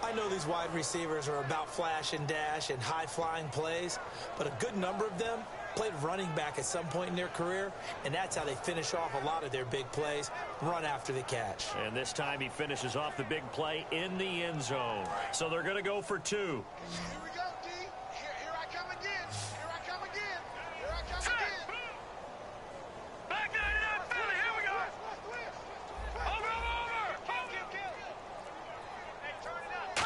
I know these wide receivers are about flash and dash and high-flying plays, but a good number of them played running back at some point in their career, and that's how they finish off a lot of their big plays, run after the catch. And this time he finishes off the big play in the end zone. So they're going to go for 2. Here we go, D. Here I come again. Here I come again. Here I come again. Back it up, Philly. Here we go. Over. Kill. Hey, turn it up.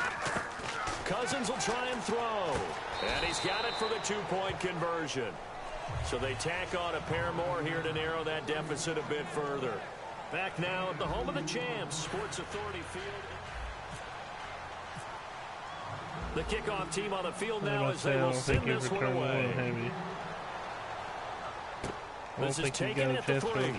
Cousins will try and throw. And he's got it for the 2-point conversion. So they tack on a pair more here to narrow that deficit a bit further. Back now at the home of the champs, Sports Authority Field. The kickoff team on the field now as they will send this one away. This is taken at the 3.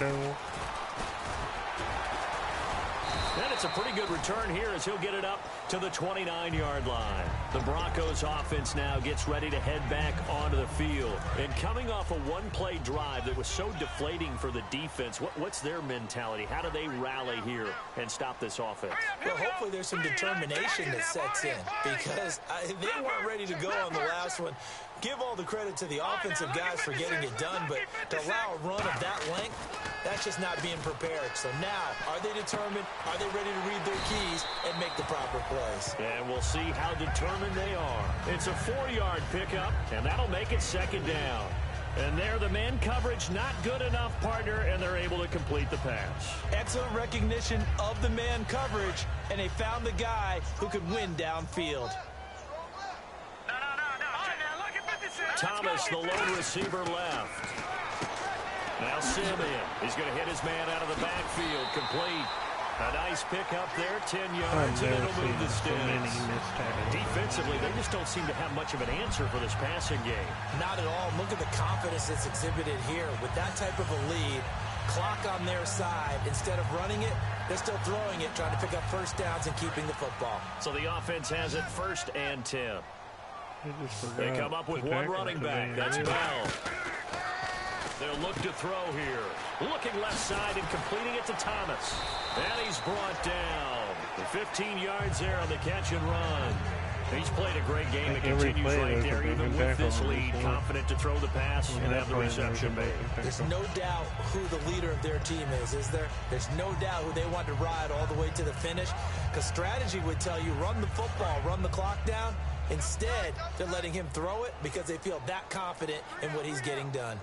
And it's a pretty good return here as he'll get it up to the 29-yard line. The Broncos offense now gets ready to head back onto the field. And coming off a one-play drive that was so deflating for the defense, what's their mentality? How do they rally here and stop this offense? Well, hopefully there's some determination that sets in, because they weren't ready to go on the last one. Give all the credit to the offensive guys for getting it done, but to allow a run of that length, that's just not being prepared. So now, are they determined? Are they ready to read their keys and make the proper plays? And we'll see how determined they are. It's a 4-yard pickup, and that'll make it second down. And there, the man coverage not good enough, partner, and they're able to complete the pass. Excellent recognition of the man coverage, and they found the guy who could win downfield. Thomas, the lone receiver, left. Now Simeon. He's going to hit his man out of the backfield. Complete. A nice pickup there, 10 yards, and it'll move the sticks. Defensively, they just don't seem to have much of an answer for this passing game. Not at all. Look at the confidence that's exhibited here. With that type of a lead, clock on their side, instead of running it, they're still throwing it, trying to pick up first downs and keeping the football. So the offense has it 1st and 10. They come up with one running back. That's Bell. They'll look to throw here. Looking left side and completing it to Thomas. And he's brought down. 15 yards there on the catch and run. He's played a great game and continues right there, even with this lead. Confident to throw the pass and have the reception made. There's no doubt who the leader of their team is there? There's no doubt who they want to ride all the way to the finish. Because strategy would tell you, run the football, run the clock down. Instead, they're letting him throw it because they feel that confident in what he's getting done.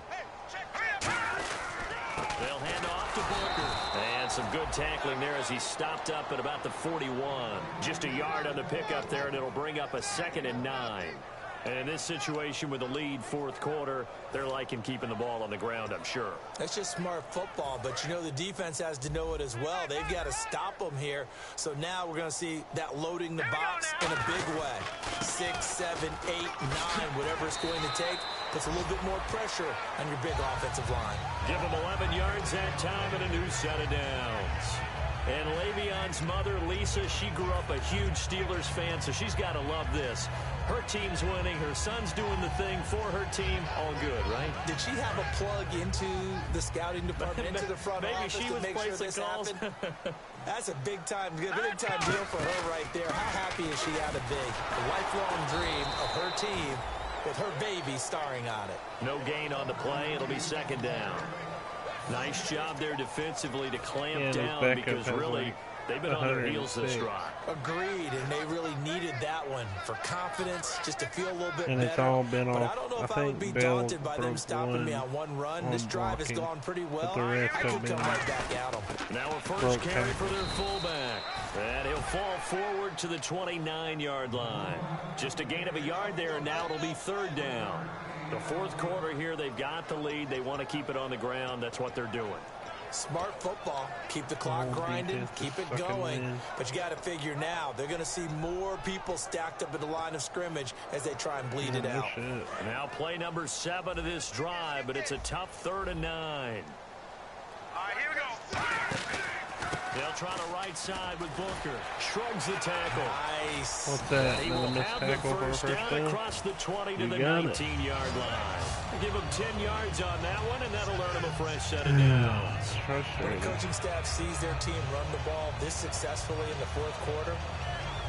They'll hand off to Booker. And some good tackling there as he stopped up at about the 41. Just a yard on the pickup there, and it'll bring up a 2nd and 9. And in this situation with the lead 4th quarter, they're liking keeping the ball on the ground, I'm sure. That's just smart football, but you know the defense has to know it as well. They've got to stop them here. So now we're going to see that loading the box in a big way. 6, 7, 8, 9, whatever it's going to take, puts a little bit more pressure on your big offensive line. Give them 11 yards that time and a new set of downs. And Le'Veon's mother, Lisa, she grew up a huge Steelers fan, so she's got to love this. Her team's winning. Her son's doing the thing for her team. All good, right? Did she have a plug into the scouting department, into the front office she to was make sure this happened? That's a big-time deal for her right there. How happy is she got to be? A lifelong dream of her team with her baby starring on it. No gain on the play. It'll be 2nd down. Nice job there defensively to clamp down because really they've been on their heels this drive. Agreed, and they really needed that one for confidence, just to feel a little bit better. It's all been but off. I don't know if I would be daunted by them stopping me on one run. This drive has gone pretty well. I could come right back at them. Now a first carry for their fullback. And he'll fall forward to the 29-yard line. Just a gain of a yard there, and now it'll be 3rd down. The 4th quarter here, they've got the lead. They want to keep it on the ground. That's what they're doing. Smart football. Keep the clock grinding. Keep it going. But you got to figure now, they're going to see more people stacked up at the line of scrimmage as they try and bleed it out. Now play number 7 of this drive, but it's a tough 3rd and 9. All right, here we go. They'll try to right side with Booker. Shrugs the tackle. Nice. What's that? He will have the first down across the 20 to the 19-yard line. Give him 10 yards on that one, and that'll earn him a fresh set of downs. When the coaching staff sees their team run the ball this successfully in the 4th quarter,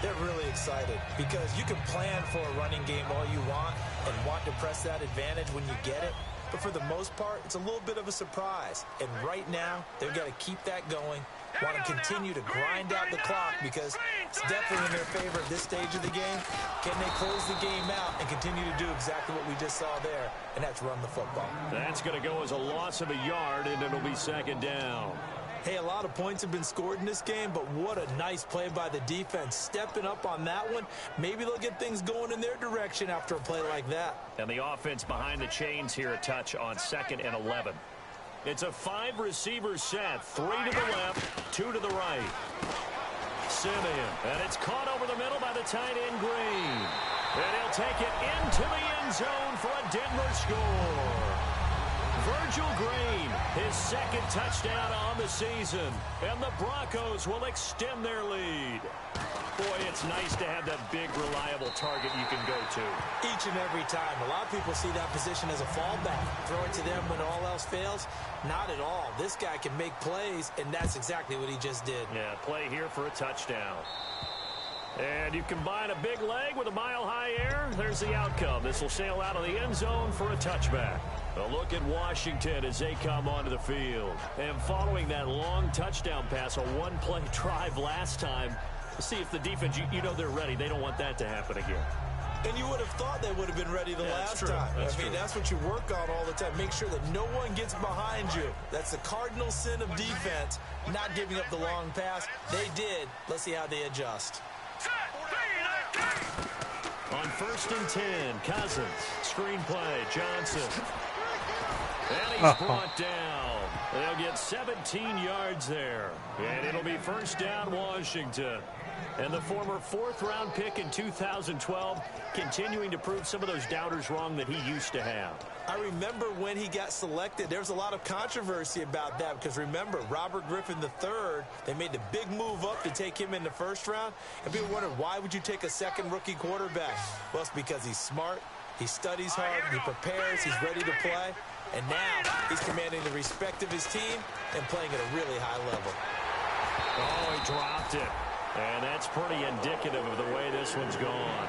they're really excited because you can plan for a running game all you want and want to press that advantage when you get it. But for the most part, it's a little bit of a surprise. And right now, they've got to keep that going. Want to continue to grind out the clock because it's definitely in their favor at this stage of the game. Can they close the game out and continue to do exactly what we just saw there, and that's run the football? That's going to go as a loss of a yard, and it'll be 2nd down. Hey, a lot of points have been scored in this game, but what a nice play by the defense. Stepping up on that one, maybe they'll get things going in their direction after a play like that. And the offense behind the chains here, a touch on 2nd and 11. It's a 5-receiver set, 3 to the left, 2 to the right. Simeon, and it's caught over the middle by the tight end Green. And he'll take it into the end zone for a Denver score. Virgil Green, his 2nd touchdown on the season, and the Broncos will extend their lead. Boy, it's nice to have that big, reliable target you can go to. Each and every time. A lot of people see that position as a fallback. Throw it to them when all else fails. Not at all. This guy can make plays, and that's exactly what he just did. Yeah, play here for a touchdown. And you combine a big leg with a mile-high air, there's the outcome. This will sail out of the end zone for a touchback. A look at Washington as they come onto the field. And following that long touchdown pass, a one-play drive last time, see if the defense, you know they're ready. They don't want that to happen again. And you would have thought they would have been ready the last time. That's what you work on all the time. Make sure that no one gets behind you. That's the cardinal sin of defense, not giving up the long pass. They did. Let's see how they adjust. On 1st and 10, Cousins. Screenplay, Johnson. And he's brought down. They'll get 17 yards there. And it'll be 1st down, Washington. And the former 4th-round pick in 2012 continuing to prove some of those doubters wrong that he used to have. I remember when he got selected, there was a lot of controversy about that because remember, Robert Griffin III, they made the big move up to take him in the 1st round. And people wondered, why would you take a second rookie quarterback? Well, it's because he's smart, he studies hard, he prepares, he's ready to play. And now he's commanding the respect of his team and playing at a really high level. Oh, he dropped it. And that's pretty indicative of the way this one's gone.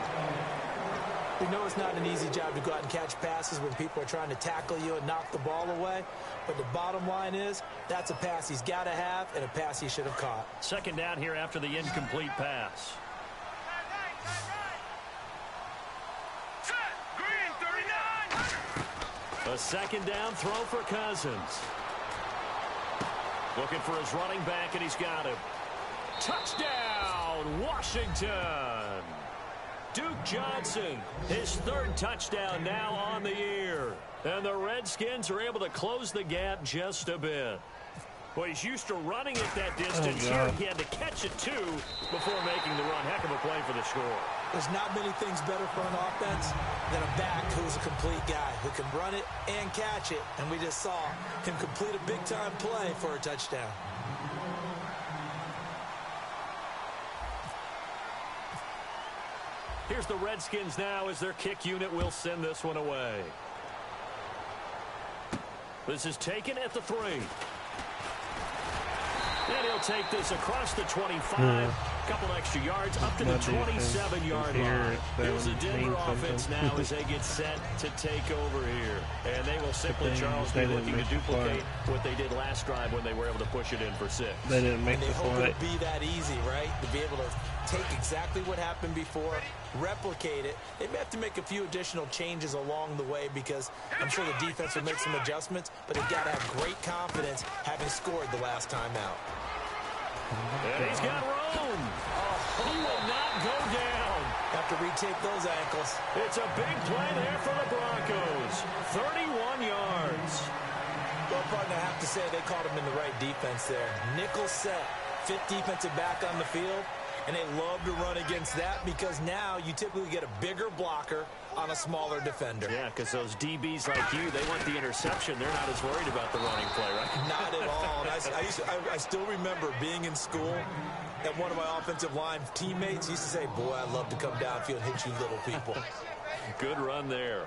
We know it's not an easy job to go out and catch passes when people are trying to tackle you and knock the ball away. But the bottom line is, that's a pass he's got to have and a pass he should have caught. 2nd down here after the incomplete pass. A 2nd down throw for Cousins. Looking for his running back, and he's got him. Touchdown, Washington. Duke Johnson, his 3rd touchdown now on the year. And the Redskins are able to close the gap just a bit. Well, he's used to running at that distance. Here he had to catch it, too, before making the run. Heck of a play for the score. There's not many things better for an offense than a back who's a complete guy who can run it and catch it. And we just saw him complete a big-time play for a touchdown. Here's the Redskins now as their kick unit will send this one away. This is taken at the 3. And he'll take this across the 25. Couple extra yards up to the 27-yard line. Here's the Denver offense now as they get set to take over here. And they will simply, Charles, be looking to duplicate what they did last drive when they were able to push it in for 6. They didn't make the play. They hope it'll be that easy, right? To be able to take exactly what happened before, replicate it. They may have to make a few additional changes along the way because I'm sure the defense will make some adjustments, but they've got to have great confidence having scored the last time out. And he's got room. He will not go down. Have to retake those ankles. It's a big play there for the Broncos. 31 yards. Well, partner, I have to say they caught him in the right defense there. Nickel set, 5th defensive back on the field. And they love to run against that because now you typically get a bigger blocker on a smaller defender. Yeah, because those DBs like you, they want the interception. They're not as worried about the running play, right? Not at all. And I still remember being in school and one of my offensive line teammates used to say, boy, I'd love to come downfield and hit you little people. Good run there.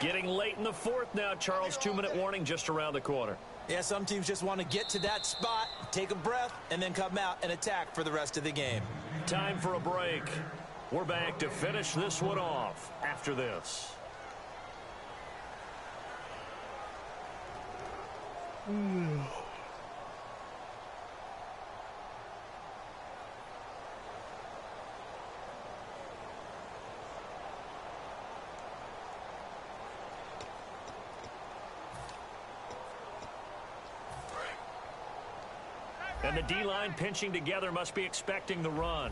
Getting late in the 4th now, Charles. 2-minute warning just around the corner. Yeah, some teams just want to get to that spot, take a breath, and then come out and attack for the rest of the game. Time for a break. We're back to finish this one off after this. And the D-line pinching together must be expecting the run.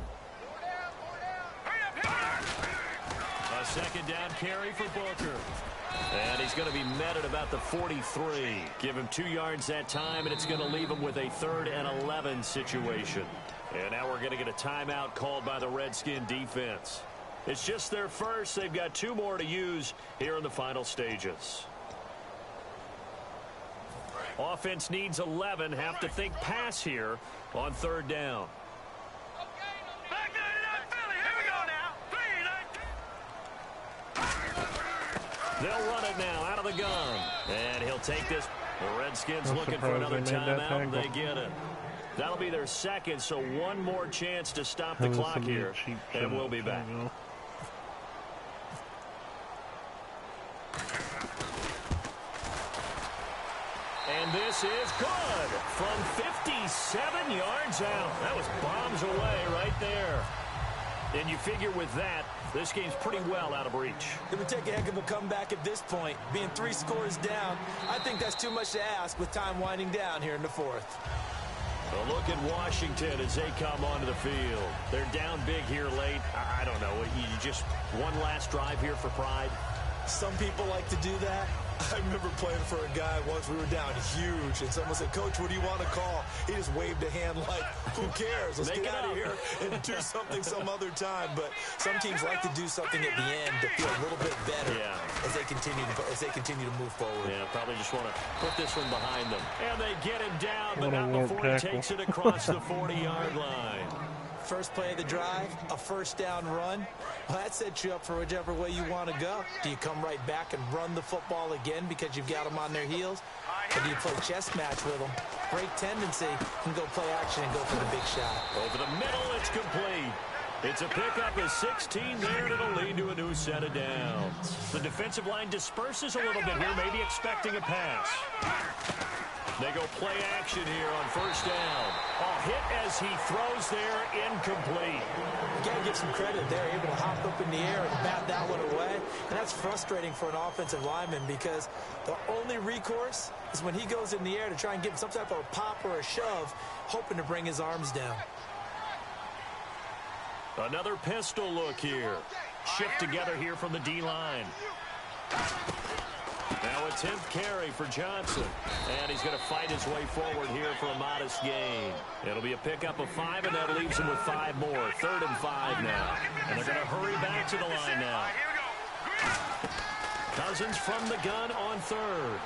A 2nd down carry for Booker. And he's going to be met at about the 43. Give him 2 yards that time, and it's going to leave him with a 3rd and 11 situation. And now we're going to get a timeout called by the Redskin defense. It's just their first. They've got 2 more to use here in the final stages. Offense needs 11. Have to think pass here on 3rd down. They'll run it now out of the gun. And he'll take this. The Redskins looking for another timeout, and they get it. That'll be their 2nd, so 1 more chance to stop the clock here, and we'll be back. And this is good from 57 7 yards out. That was bombs away right there. And you figure with that, this game's pretty well out of reach. It would take a heck of a comeback at this point. Being 3 scores down, I think that's too much to ask with time winding down here in the 4th. A look at Washington as they come onto the field. They're down big here late. I don't know. You just one last drive here for pride? Some people like to do that. I remember playing for a guy once. We were down huge, and someone said, "Coach, what do you want to call?" He just waved a hand like, "Who cares? Let's get out of here and do something some other time." But some teams like to do something at the end to feel a little bit better as they continue to move forward. Yeah, probably just want to put this one behind them. And they get him down, but not before he takes it across the 40-yard line. First play of the drive, a first down run. Well, that sets you up for whichever way you want to go. Do you come right back and run the football again because you've got them on their heels? Or do you play chess match with them? Break tendency and go play action and go for the big shot. Over the middle, it's complete. It's a pickup of 16 there, and it'll lead to a new set of downs. The defensive line disperses a little bit here, maybe expecting a pass. They go play action here on first down. Hit as he throws there, incomplete. You got to give some credit there, able to hop up in the air and bat that one away. And that's frustrating for an offensive lineman because the only recourse is when he goes in the air to try and get some type of a pop or a shove, hoping to bring his arms down. Another pistol look here. Shift together here from the D-line. Now a 10th carry for Johnson. And he's going to fight his way forward here for a modest gain. It'll be a pickup of 5, and that leaves him with 5 more. 3rd and 5 now. And they're going to hurry back to the line now. Cousins from the gun on 3rd.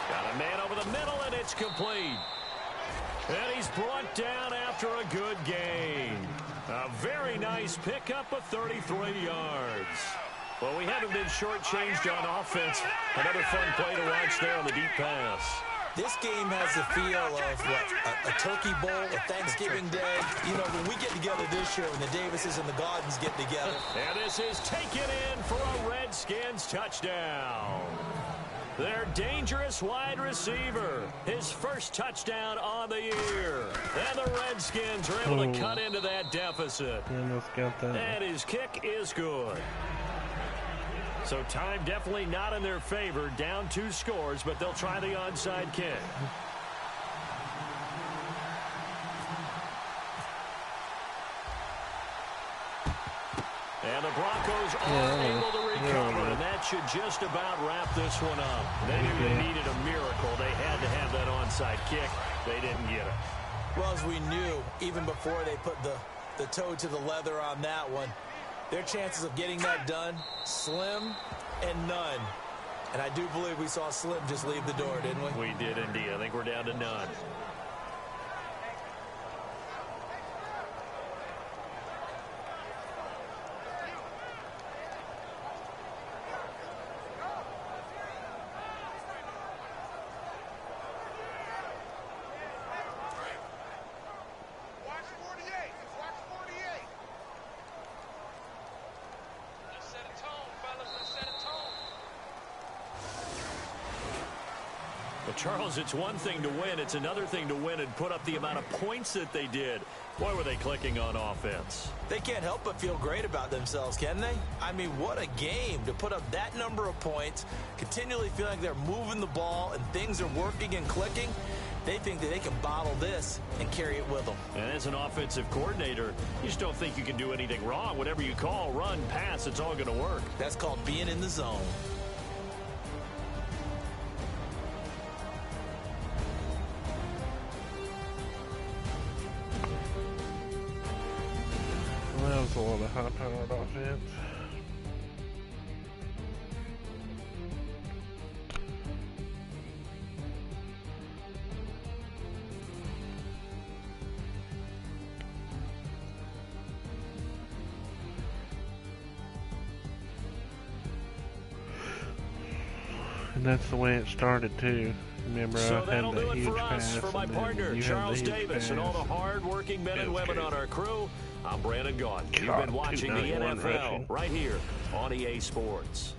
Got a man over the middle, and it's complete. And he's brought down after a good gain. A very nice pickup of 33 yards. Well, we haven't been shortchanged on offense. Another fun play to watch there on the deep pass. This game has the feel of, what, a turkey bowl, a Thanksgiving Day. You know, when we get together this year, when the Davises and the Gaudens get together. And this is taken in for a Redskins touchdown. Their dangerous wide receiver, his first touchdown on the year. And the Redskins are able to cut into that deficit. Almost got that. And his kick is good. So time definitely not in their favor. Down 2 scores, but they'll try the onside kick. And the Broncos are able to recover, and that should just about wrap this one up. They knew they needed a miracle. They had to have that onside kick. They didn't get it. Well, as we knew, even before they put the toe to the leather on that one, their chances of getting that done, slim and none. And I do believe we saw Slim just leave the door, didn't we? We did indeed. I think we're down to none. Charles, it's one thing to win. It's another thing to win and put up the amount of points that they did. Boy, were they clicking on offense. They can't help but feel great about themselves, can they? I mean, what a game to put up that number of points, continually feeling like they're moving the ball and things are working and clicking. They think that they can bottle this and carry it with them. And as an offensive coordinator, you just don't think you can do anything wrong. Whatever you call, run, pass, it's all going to work. That's called being in the zone. That was a lot of high-powered offense. And that's the way it started too. Remember, so I had the huge pass, for my partner, Charles Davis, and all the hard-working men and women on our crew. I'm Brandon Gaudin. You've been watching the NFL right here on EA Sports.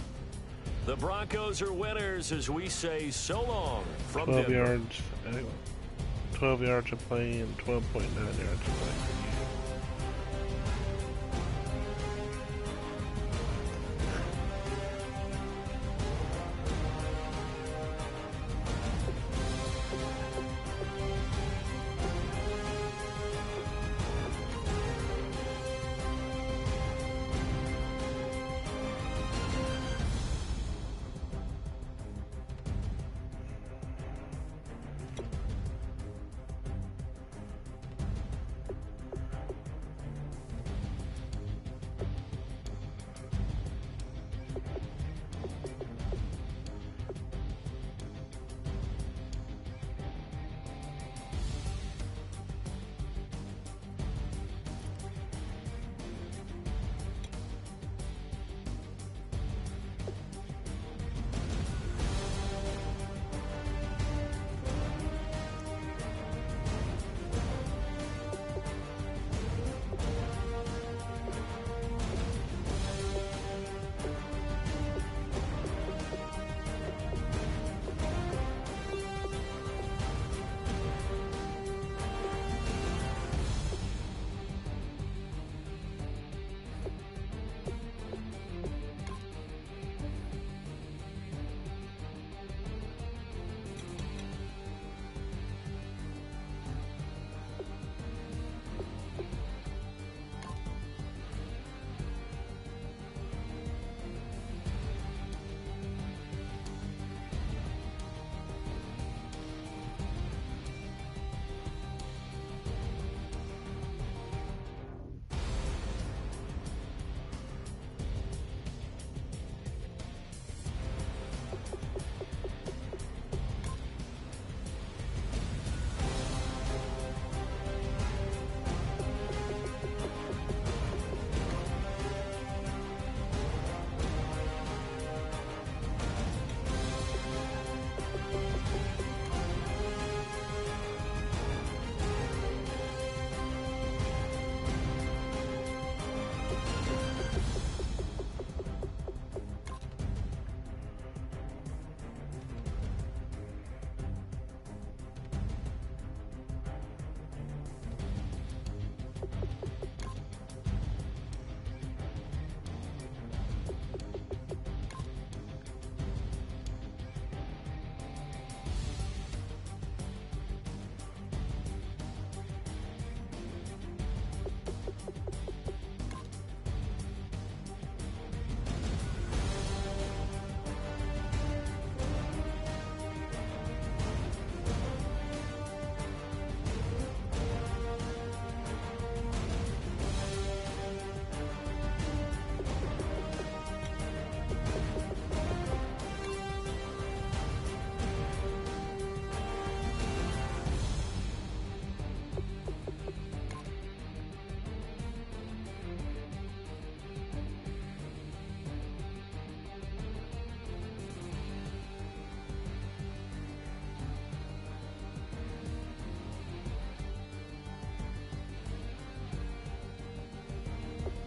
The Broncos are winners as we say so long from 12 Denver. yards 12 yards of play and 12.9 yards of play for you.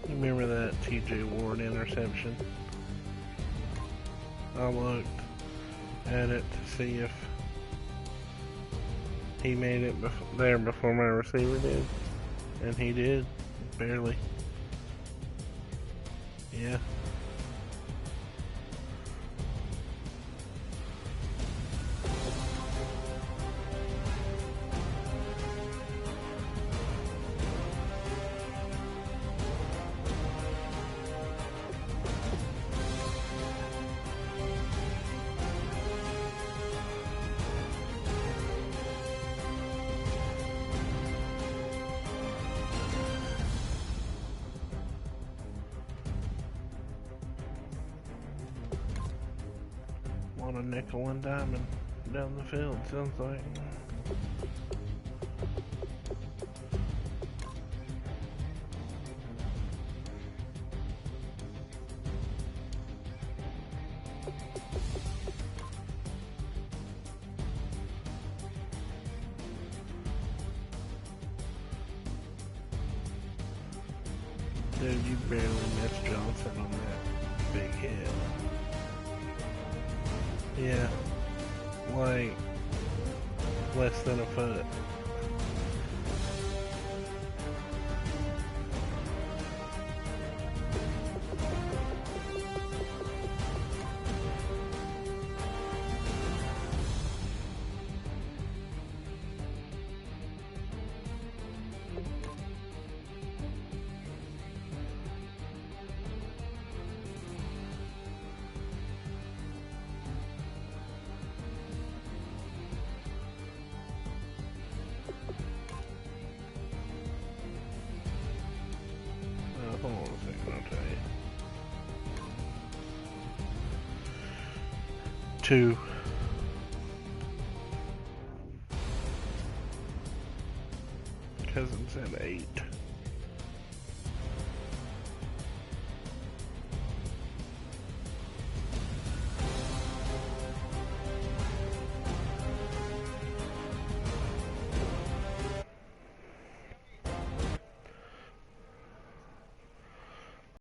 Remember that TJ Ward interception? I looked at it to see if he made it there before my receiver did, and he did, barely. Yeah. On a nickel and diamond down the field, sounds like. Dude, you barely missed Johnson on that big hit. Yeah, like less than a foot. 2. Cousin said 8.